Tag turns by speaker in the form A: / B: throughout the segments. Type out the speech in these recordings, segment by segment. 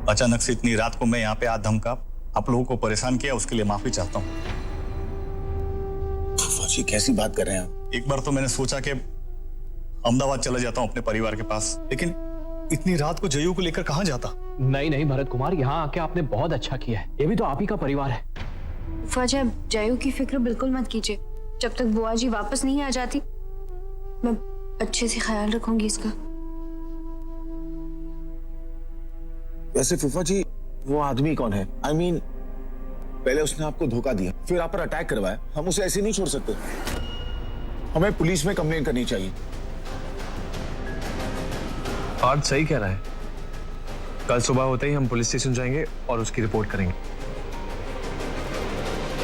A: अचानक से इतनी रात को मैं यहाँ पे आ धमका आप लोगों को परेशान किया, उसके लिए माफी चाहता हूँ।
B: फौजी कैसी बात कर रहे हैं आप?
A: एक बार तो मैंने सोचा कि अहमदाबाद चला जाता हूँ अपने परिवार के पास, लेकिन इतनी रात को जयू को लेकर कहाँ जाता।
C: नहीं नहीं भरत कुमार, यहाँ आके आपने बहुत अच्छा किया है। ये भी तो आप ही का परिवार है।
D: फौजा, जयू की फिक्र बिल्कुल मत कीजिए। जब तक बुआ जी वापस नहीं आ जाती मैं अच्छे से ख्याल रखूंगी इसका।
B: वैसे फूफा जी, वो आदमी कौन है? I mean, पहले उसने आपको धोखा दिया, फिर आप पर अटैक करवाया। हम उसे ऐसे नहीं छोड़ सकते। हमें पुलिस में कंप्लेंट करनी चाहिए।
E: पार्थ सही कह रहा है। कल सुबह होते ही हम पुलिस स्टेशन जाएंगे और उसकी रिपोर्ट करेंगे।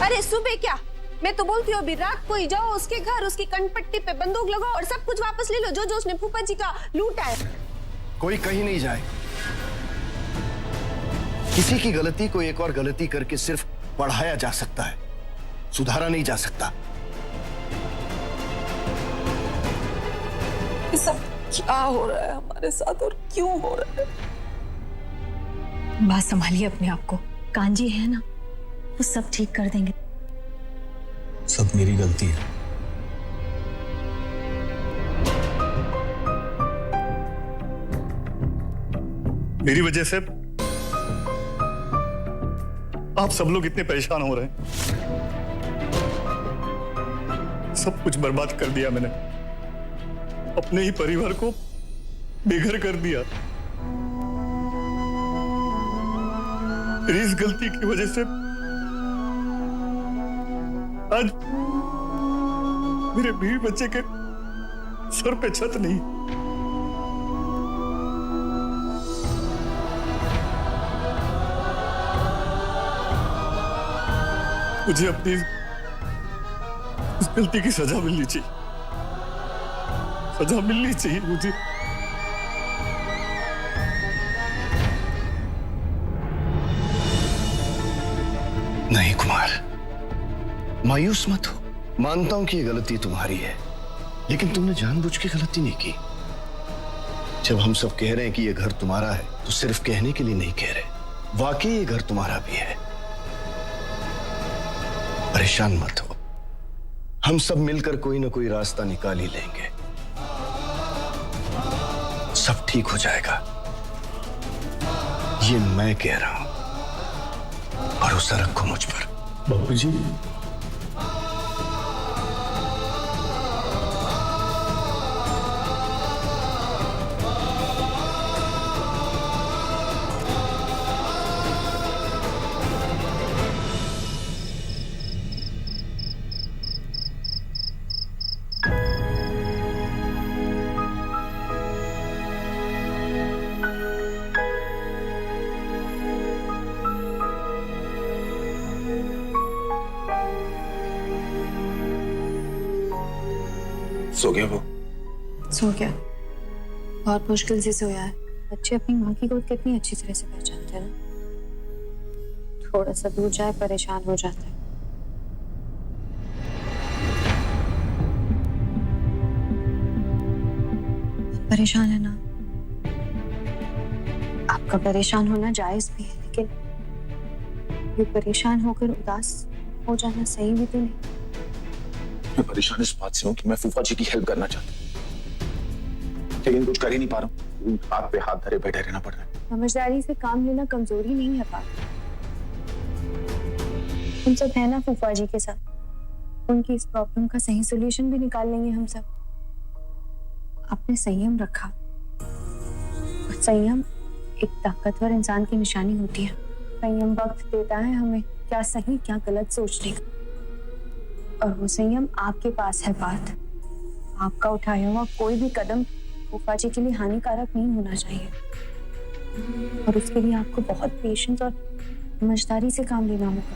F: अरे सुबह क्या, मैं तो बोलती हूँ अभी रात को ही जाओ उसके घर, उसकी कनपट्टी पे बंदूक लगाओ और सब कुछ वापस ले लो जो जो उसने फूफा जी का लूटा है।
G: कोई कहीं नहीं जाए। किसी की गलती को एक और गलती करके सिर्फ बढ़ाया जा सकता है, सुधारा नहीं जा सकता।
F: ये सब क्या हो रहा है हमारे साथ और क्यों हो रहा है?
D: बात संभालिए अपने आप को। कांजी है ना, वो सब ठीक कर देंगे।
A: सब मेरी गलती है। मेरी वजह से आप सब लोग इतने परेशान हो रहे हैं। सब कुछ बर्बाद कर दिया मैंने, अपने ही परिवार को बेघर कर दिया। मेरी इस गलती की वजह से आज मेरे बीवी बच्चे के सर पे छत नहीं। मुझे अपनी इस गलती की सजा मिलनी चाहिए, सजा मिलनी चाहिए मुझे।
G: नहीं कुमार, मायूस मत हो। मानता हूं कि ये गलती तुम्हारी है, लेकिन तुमने जानबूझ के गलती नहीं की। जब हम सब कह रहे हैं कि ये घर तुम्हारा है, तो सिर्फ कहने के लिए नहीं कह रहे, वाकई ये घर तुम्हारा भी है। परेशान मत हो, हम सब मिलकर कोई ना कोई रास्ता निकाल ही लेंगे। सब ठीक हो जाएगा, ये मैं कह रहा हूं। भरोसा रखो मुझ पर।
A: बाबूजी,
B: सो गया वो?
D: सो गया, बहुत मुश्किल से सोया है। बच्चे अपनी माँ की गोद कितनी अच्छी तरह से पहचानते हैं ना। थोड़ा सा दूर जाए परेशान हो जाता है। परेशान है ना? आपका परेशान होना जायज भी है, लेकिन ये परेशान होकर उदास हो जाना सही भी तो नहीं।
B: मैं परेशान इस बात से हूं कि मैं फूफा जी की हेल्प करना चाहता हूं, लेकिन कुछ कर ही नहीं पा रहा हूं। हाथ पे हाथ धरे बैठे रहना पड़ रहा है।
D: समझदारी से काम लेना कमजोरी नहीं है पापा। हम सब है ना फूफा जी के साथ, उनकी इस प्रॉब्लम का सही सोल्यूशन भी निकाल लेंगे हम सब। आपने संयम रखा, और संयम एक ताकतवर इंसान की निशानी होती है। संयम वक्त देता है हमें क्या सही क्या गलत सोचने का, और वो संयम आपके पास है। बात आपका उठाया हुआ कोई भी कदम फूफा जी के लिए हानिकारक नहीं होना चाहिए, और उसके लिए आपको बहुत पेशेंस और समझदारी से काम लेना होगा।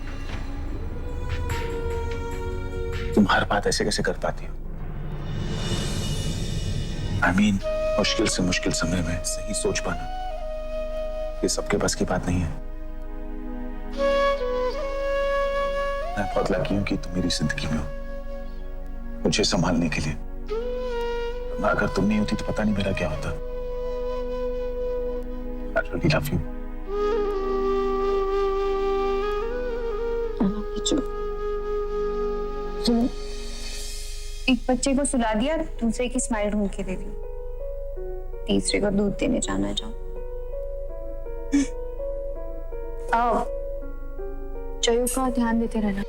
B: तुम हर बात ऐसे कैसे कर पाती हो? I mean, मुश्किल से मुश्किल समय में सही सोच पाना ये सबके बस की बात नहीं है। मैं बहुत लकी हूं कि तुम मेरी जिंदगी में हो, मुझे संभालने के लिए। अगर तुम नहीं होती तो पता नहीं मेरा क्या होता। I really love you.
D: जो सुनो, एक बच्चे को सुला दिया, दूसरे की स्माइल ढूंढ के दे दी, तीसरे को दूध देने जाना जाओ। आओ, जयू का ध्यान देते रहना।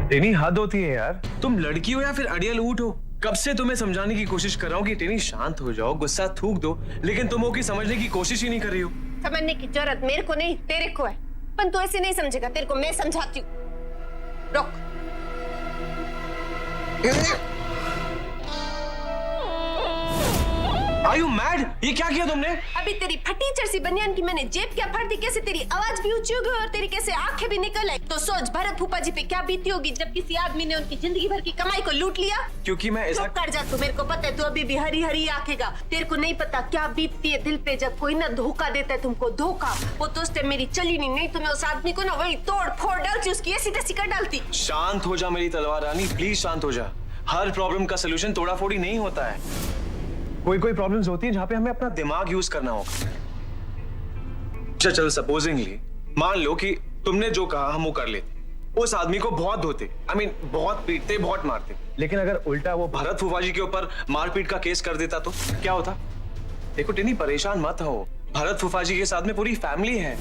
E: टेनी हद होती है यार, तुम लड़की हो या फिर अड़ियल ऊंट हो। कब से तुम्हें समझाने की कोशिश कर रहा हूँ कि टेनी शांत हो जाओ, गुस्सा थूक दो, लेकिन तुम हो कि समझने की कोशिश ही नहीं कर रही हो।
F: समझने की जरूरत मेरे को नहीं, तेरे को है। पर तू ऐसे नहीं समझेगा, तेरे को मैं समझाती हूँ। रुक।
E: Are you mad? ये क्या किया तुमने?
F: अभी तेरी फटी चरसी बनियान की मैंने जेब क्या फाड़ दी, कैसे तेरी आवाज भी ऊंची हो गई और तेरी कैसे आंखें भी निकल आई। तो सोच भरत फूफा जी पे क्या बीती होगी जब किसी आदमी ने उनकी जिंदगी भर की कमाई को लूट लिया।
E: क्योंकि मैं ऐसा
F: चुप कर जा तू, मेरे को पता है तू अभी भी हरी हरी आंखेगा। तेरे को नहीं पता क्या बीतती है दिल पे जब कोई ना धोखा देता है तुमको। धोखा वो तो उस टाइम मेरी चली नहीं तो मैं उस आदमी को ना वही तोड़ फोड़ डालती, उसकी ऐसी तैसी कर डालती।
E: शांत हो जा मेरी तलवार रानी, प्लीज शांत हो जा। हर प्रॉब्लम का सोल्यूशन तोड़ा फोड़ी नहीं होता है। कोई प्रॉब्लम्स होती है जहां पे हमें अपना दिमाग यूज करना होगा। चल सपोजिंगली मान लो कि तुमने जो कहा हम वो कर लेते, उस आदमी को बहुत धोते, बहुत पीटते, बहुत मारते, लेकिन अगर उल्टा वो भरत फूफा जी के ऊपर मारपीट का केस कर देता तो क्या होता? देखो टेनी, परेशान मत हो, भरत फूफा जी के साथ में पूरी फैमिली है,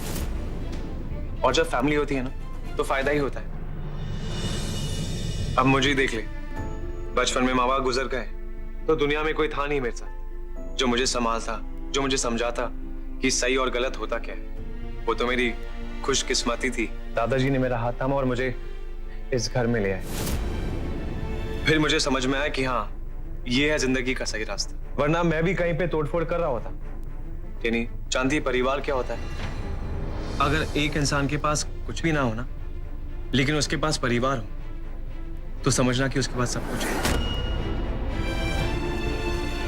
E: और जब फैमिली होती है ना तो फायदा ही होता है। अब मुझे ही देख ले, बचपन में माँ बाप गुजर गए तो दुनिया में कोई था नहीं मेरे साथ जो मुझे संभालता, जो मुझे समझाता कि सही और गलत होता क्या है। वो तो मेरी खुशकिस्मती थी, दादाजी ने मेरा हाथ थामा और मुझे इस घर में ले आए। फिर मुझे समझ में आया कि हाँ, ये है जिंदगी का सही रास्ता, वरना मैं भी कहीं पे तोड़फोड़ कर रहा होता। यानी जानती परिवार क्या होता है? अगर एक इंसान के पास कुछ भी ना हो ना, लेकिन उसके पास परिवार हो, तो समझना कि उसके पास सब कुछ है।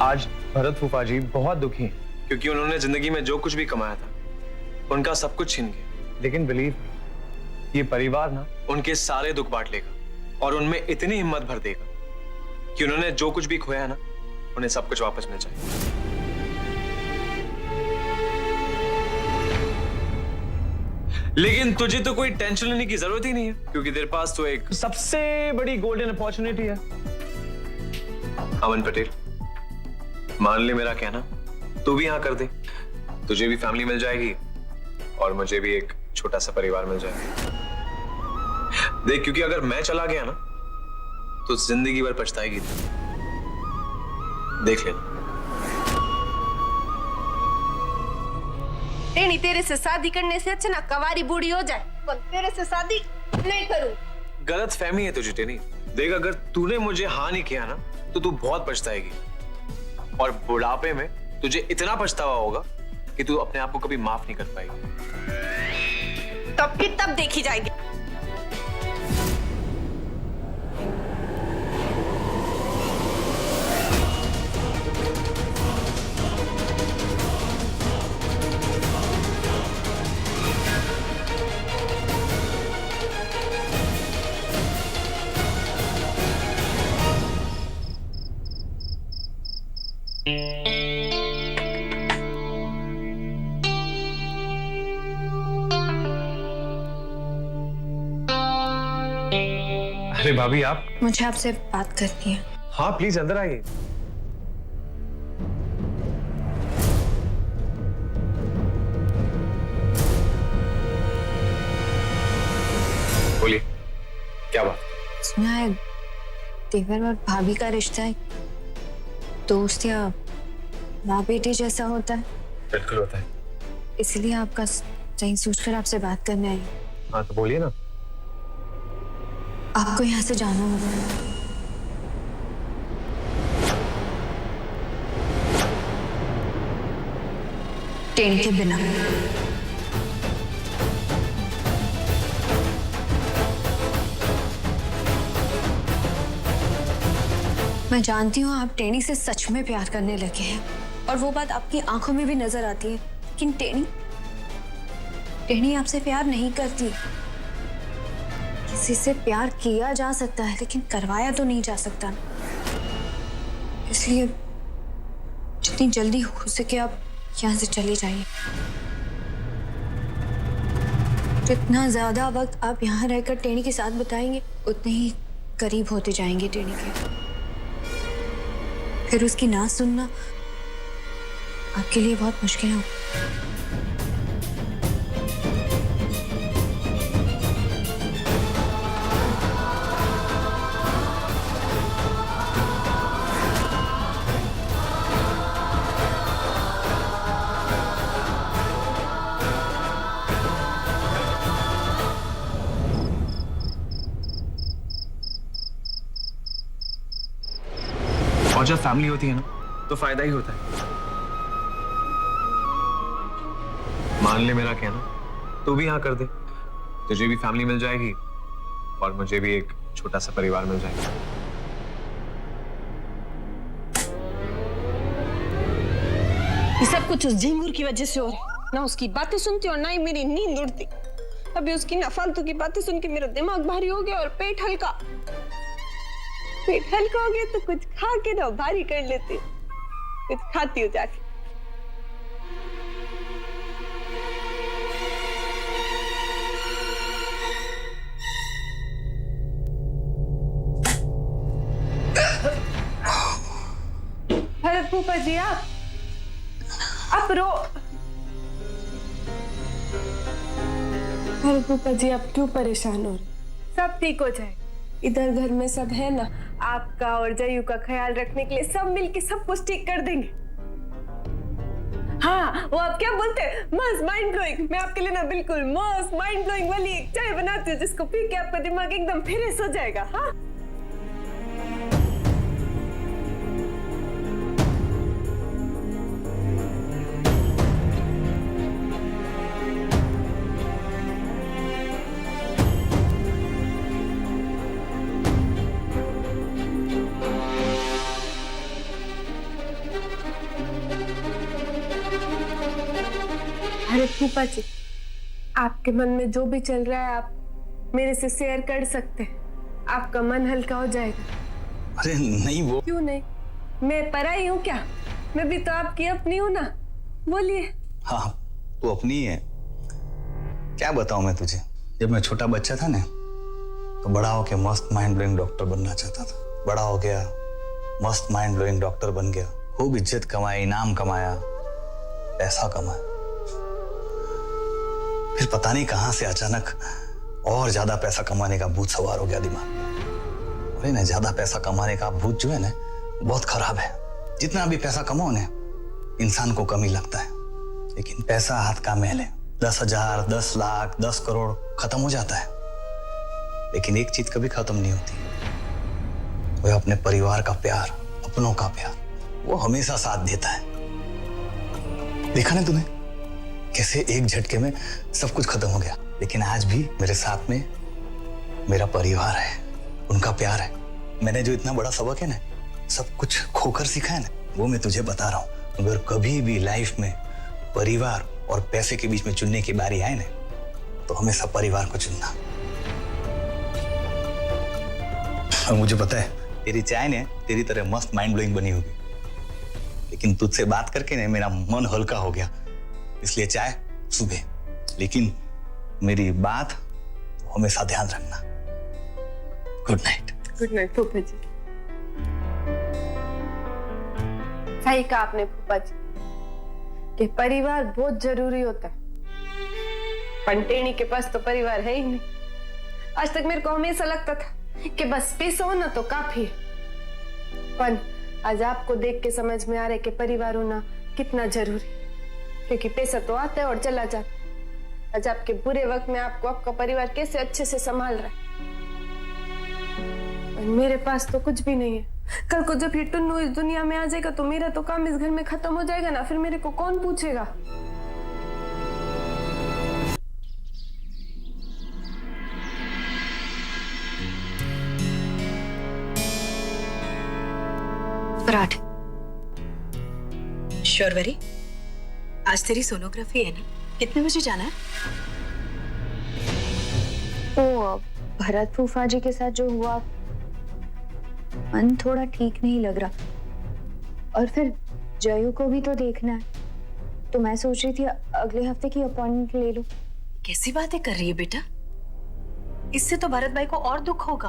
E: आज भरत फूफा जी बहुत दुखी हैं क्योंकि उन्होंने जिंदगी में जो कुछ भी कमाया था उनका सब कुछ छीन गया। लेकिन बिलीव, ये परिवार ना उनके सारे दुख बांट लेगा और उनमें इतनी हिम्मत भर देगा कि उन्होंने जो कुछ भी खोया ना, उन्हें सब कुछ वापस मिल जाए। लेकिन तुझे तो कोई टेंशन लेने की जरूरत ही नहीं है क्योंकि तेरे पास तो एक सबसे बड़ी गोल्डन अपॉर्चुनिटी है। अमन पटेल, मान ले मेरा कहना, तू भी यहाँ कर दे, तुझे भी फैमिली मिल जाएगी और मुझे भी एक छोटा सा परिवार मिल जाएगा। देख, क्योंकि अगर मैं चला गया ना तो जिंदगी भर पछताएगी। देख लेना।
F: टेनी, तेरे से शादी करने से अच्छा ना कवारी बूढ़ी हो जाए, पर तेरे से शादी नहीं करूं।
E: गलत फहमी है तुझे टेनी। देख, अगर तूने मुझे हाँ नहीं किया ना तो तू बहुत पछताएगी और बुढ़ापे में तुझे इतना पछतावा होगा कि तू अपने आप को कभी माफ नहीं कर पाएगी।
F: तब फिर तब देखी जाएगी।
E: अरे भाभी, आप?
D: मुझे आपसे बात करनी है।
E: हाँ प्लीज अंदर आइए। बोलिए, क्या बात?
D: सुना है देवर और भाभी का रिश्ता है दोस्त या माँ बेटे जैसा होता है।
E: बिल्कुल होता है।
D: इसलिए आपका सही सोचकर आपसे बात करने आई।
E: हाँ तो बोलिए ना।
D: आपको यहाँ से जाना होगा। टेन के बिना। मैं जानती हूँ आप टेनी से सच में प्यार करने लगे हैं और वो बात आपकी आंखों में भी नजर आती है, लेकिन टेनी आपसे प्यार नहीं करती। किसी से प्यार किया जा सकता है लेकिन करवाया तो नहीं जा सकता। इसलिए जितनी जल्दी हो सके आप यहाँ से चले जाइए। जितना ज्यादा वक्त आप यहाँ रहकर टेनी के साथ बताएंगे उतने ही करीब होते जाएंगे टेनी के। फिर उसकी ना सुनना आपके लिए बहुत मुश्किल हो।
E: और जब फैमिली होती है ना तो फायदा ही होता है। मान ले मेरा कहना, तू भी यहाँ कर दे, तुझे भी फैमिली मिल जाएगी और मुझे भी एक छोटा सा परिवार मिल जाएगा।
F: ये सब कुछ उस झिंगुर की वजह से हो रहा है। ना उसकी बातें सुनती और ना ही मेरी नींद उड़ती। अभी उसकी ना फालतू की बातें सुन के मेरा दिमाग भारी हो गया और पेट हल्का हो गया, तो कुछ खा के ना भारी कर लेती हूँ। कुछ खाती हूँ जाके। भरत फूफा जी, आप रो।
H: भरत फूफा जी, आप क्यों परेशान हो रहे?
F: सब ठीक हो जाए।
H: इधर घर में सब है ना,
F: आपका और जयू का ख्याल रखने के लिए सब मिलके सब कुछ ठीक कर देंगे। हाँ, वो आप क्या बोलते हैं, मस्त माइंड ब्लोइंग। मैं आपके लिए ना बिल्कुल मस्त माइंड ब्लोइंग वाली एक चाय बनाती हूँ जिसको पी के आपका दिमाग एकदम फ्रेश हो जाएगा। हाँ,
H: भरत फूफा जी, आपके मन में जो भी चल रहा है आप मेरे से शेयर कर सकते हैं। आपका मन हल्का हो जाएगा।
G: अरे नहीं, वो
H: क्यों नहीं? मैं पराई हूँ क्या? मैं भी तो आपकी अपनी हूँ ना। बोलिए।
G: हाँ, तू अपनी ही है। क्या बताऊं मैं तुझे, जब मैं छोटा बच्चा था ना तो बड़ा होके मस्त माइंड ब्लोइंग डॉक्टर बनना चाहता था। बड़ा हो गया, मस्त माइंड ब्लोइंग डॉक्टर बन गया, खूब इज्जत कमाई, इनाम कमाया, पैसा कमाया। फिर पता नहीं कहां से अचानक और ज्यादा पैसा कमाने का भूत सवार हो गया दिमाग में। अरे ना, ज्यादा पैसा कमाने का भूत जो है ना बहुत खराब है। जितना भी पैसा कमाओ ना, इंसान को कमी लगता है, लेकिन पैसा हाथ का मैल है। 10,000, 10 लाख, 10 करोड़ खत्म हो जाता है, लेकिन एक चीज कभी खत्म नहीं होती, वो अपने परिवार का प्यार, अपनों का प्यार। वो हमेशा साथ देता है। देखा ना तूने कैसे एक झटके में सब कुछ खत्म हो गया, लेकिन आज भी मेरे साथ में मेरा परिवार है, उनका प्यार है। मैंने जो इतना बड़ा सबक है ना, सब कुछ खोकर सीखा है ना, वो मैं तुझे बता रहा हूं। अगर कभी भी लाइफ में परिवार और पैसे के बीच में चुनने की बारी आए ना, तो हमेशा परिवार को चुनना। और मुझे पता है तेरी चाय ने तेरी तरह मस्त माइंड ब्लोइंग बनी होगी, लेकिन तुझसे बात करके ना मेरा मन हल्का हो गया। इसलिए चाय सुबह, लेकिन मेरी बात हमेशा ध्यान रखना। Good night.
H: गुड नाइट फूफा जी। सही कहा आपने फूफा जी कि परिवार बहुत जरूरी होता है। पंटेणी के पास तो परिवार है ही नहीं। आज तक मेरे को हमेशा लगता था कि बस पैसा हो ना तो काफी है, पर आज आपको देख के समझ में आ रहा है कि परिवार होना कितना जरूरी, क्योंकि पैसा तो आता है और चला जाता है। आज आपके बुरे वक्त में आपको आपका परिवार कैसे अच्छे से संभाल रहा है, और मेरे पास तो कुछ भी नहीं है। कल को जब ये टुन्नू इस दुनिया में आ जाएगा तो मेरा तो काम इस घर में खत्म हो जाएगा ना, फिर मेरे को कौन पूछेगा।
I: विराट, श्योरवरी, आज तेरी सोनोग्राफी है ना? कितने बजे जाना है?
D: तो भरत फूफा जी के साथ जो हुआ, मन थोड़ा ठीक नहीं लग रहा, और फिर जयू को भी तो देखना है, तो मैं सोच रही थी अगले हफ्ते की अपॉइंटमेंट ले लूं।
I: कैसी बातें कर रही है बेटा? इससे तो भरत भाई को और दुख होगा।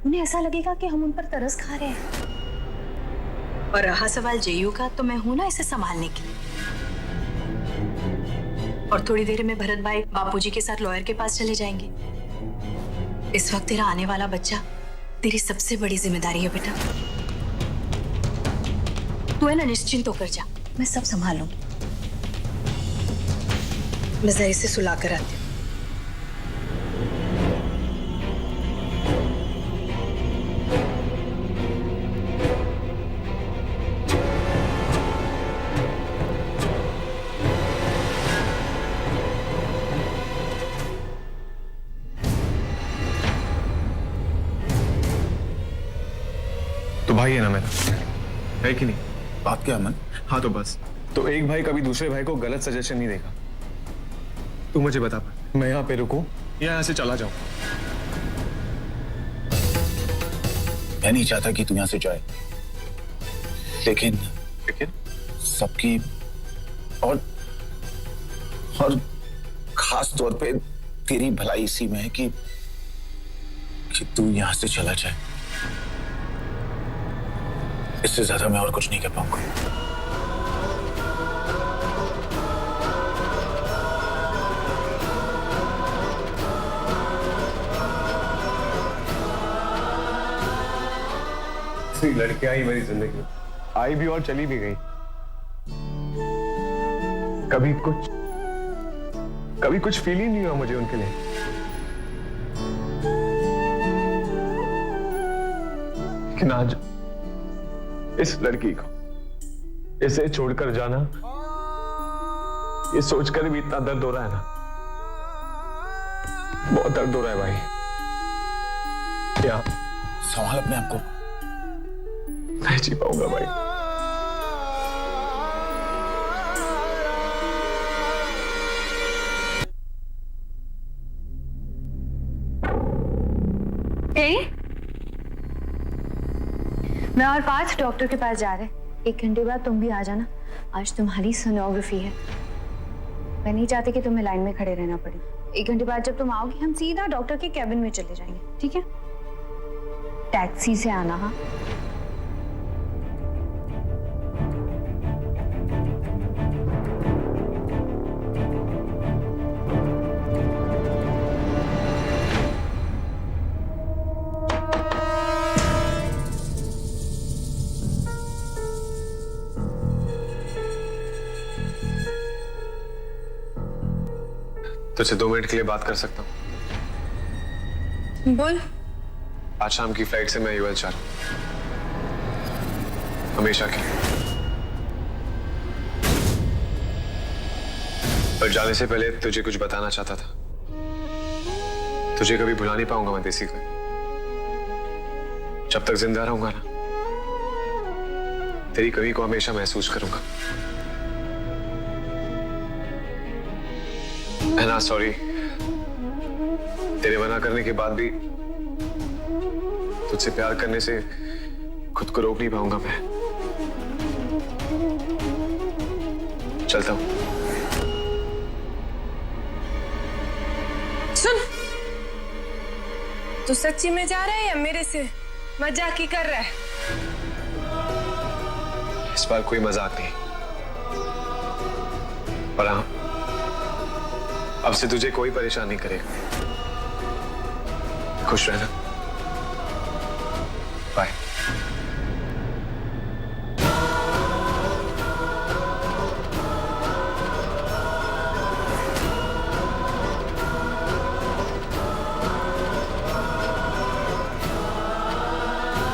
D: उन्हें ऐसा लगेगा कि हम उन पर तरस खा रहे हैं।
I: और रहा सवाल जेयू का, तो मैं हूं ना इसे संभालने के लिए। और थोड़ी देर में भरत भाई बापूजी के साथ लॉयर के पास चले जाएंगे। इस वक्त तेरा आने वाला बच्चा तेरी सबसे बड़ी जिम्मेदारी है बेटा। तू है ना, निश्चिंत होकर जा, मैं सब संभालूं। मैं जरा इसे सुला कर आती हूँ।
E: तो भाई है ना मेरा, है कि नहीं?
B: बात क्या अमन?
E: हाँ तो बस, तो एक भाई कभी दूसरे भाई को गलत सजेशन नहीं देगा। तू मुझे बता, मैं यहाँ पे रुकूं या यहाँ से चला जाऊं?
B: मैं नहीं चाहता कि तू यहां से जाए, लेकिन सबकी और खास तौर पे तेरी भलाई इसी में है कि तू यहां से चला जाए। इससे ज्यादा मैं और कुछ नहीं कर पाऊंगा।
E: लड़कियां आई मेरी जिंदगी, आई भी और चली भी गई। कभी कुछ फील ही नहीं हुआ मुझे उनके लिए। लेकिन आज इस लड़की को, इसे छोड़कर जाना, ये सोचकर भी इतना दर्द हो रहा है ना, बहुत दर्द हो रहा है भाई। क्या
B: संभाल अपने आप को।
E: नहीं जी पाऊंगा भाई।
D: मैं और 5 डॉक्टर के पास जा रहे हैं। 1 घंटे बाद तुम भी आ जाना। आज तुम्हारी सोनोग्राफी है। मैं नहीं चाहती कि तुम्हें लाइन में खड़े रहना पड़े। 1 घंटे बाद जब तुम आओगी, हम सीधा डॉक्टर के कैबिन में चले जाएंगे, ठीक है? टैक्सी से आना। हाँ,
E: तुझसे 2 मिनट के लिए बात कर सकता हूँ?
H: बोल।
E: आज शाम की फ्लाइट से मैं यूएस जा रहा हूँ, हमेशा के लिए। पर जाने से पहले तुझे कुछ बताना चाहता था। तुझे कभी भुला नहीं पाऊंगा मैं देसी को। जब तक जिंदा रहूंगा ना, तेरी कमी को हमेशा महसूस करूंगा। है ना? सॉरी, तेरे मना करने के बाद भी तुझसे प्यार करने से खुद को रोक नहीं पाऊंगा मैं। चलता हूं।
H: सुन, तू सच्ची में जा रहा है या मेरे से मजाक ही कर रहा है?
E: इस बार कोई मजाक नहीं, पर हाँ, अब से तुझे कोई परेशान नहीं करेगा। खुश रहना। बाय।